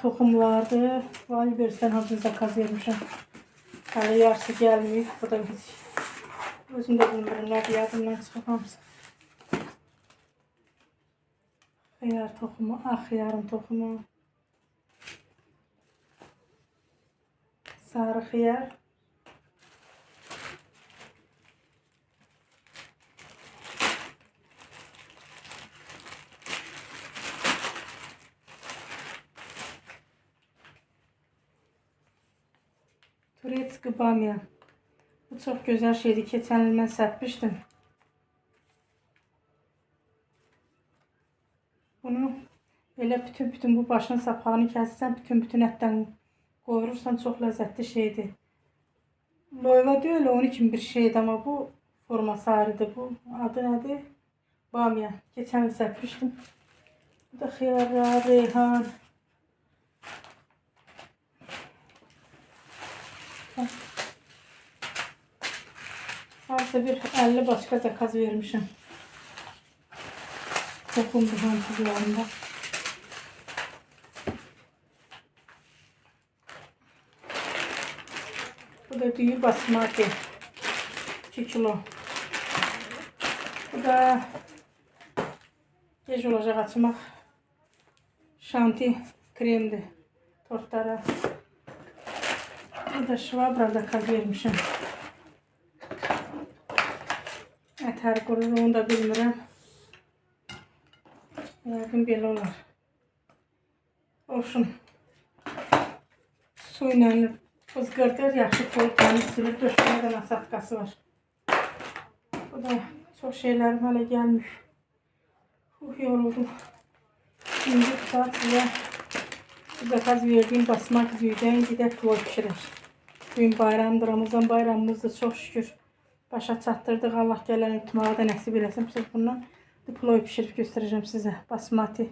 toxumlardı. Vay versən hamısını zakaz vermişəm. Hələ yarısı gəlməyib. Bu da biz. Özüm də bilmirəm nədir, yadımdan çıxıb hamısı. Xiyar toxumu, xiyarın toxumu. Sarı xiyar. Turetski bamya. Bu çok güzel şeydi. Keçen il mən səpmişdim. Bunu elə bütün bu başın sapağını kəssən, bütün ətdən qoyurursan, çox ləzzətli şeydir. Loyva deyil, onun kimi bir şeydir, ama bu forması ayrıdır. Bu adı nədir? Bamya. Keçen il səpmişdim. Bu da xiyarlar, reyhan. Varsa bir 50 başka zakaz vermişim. Toxum buhantılarında. Bu da düyü basmati. 2 kilo. Bu da gec olacaq açmaq. Şanti kremdir. Tortlara. Bu da şvabra zakaz vermişim. Ətər qurur, onu da bilmirəm. Yəqin belə olar. Olsun. Su ilə bızqırdır, yaxşı koyub təmiz silir. 4 dənə nasatqası var. Bu da çox şeylərim hələ gəlmiş. Yoruldum. Şimdi saat sizə zakaz verdiyim basmati düyüdən gedək ploy pişirək. Bugün bayramdır, Ramazan bayramımızdır, çox şükür. Başa çatdırdıq. Allah gələn ütmağı da nəsib eləsin. Bundan ploy pişirib göstərəcəm sizə. Basmati.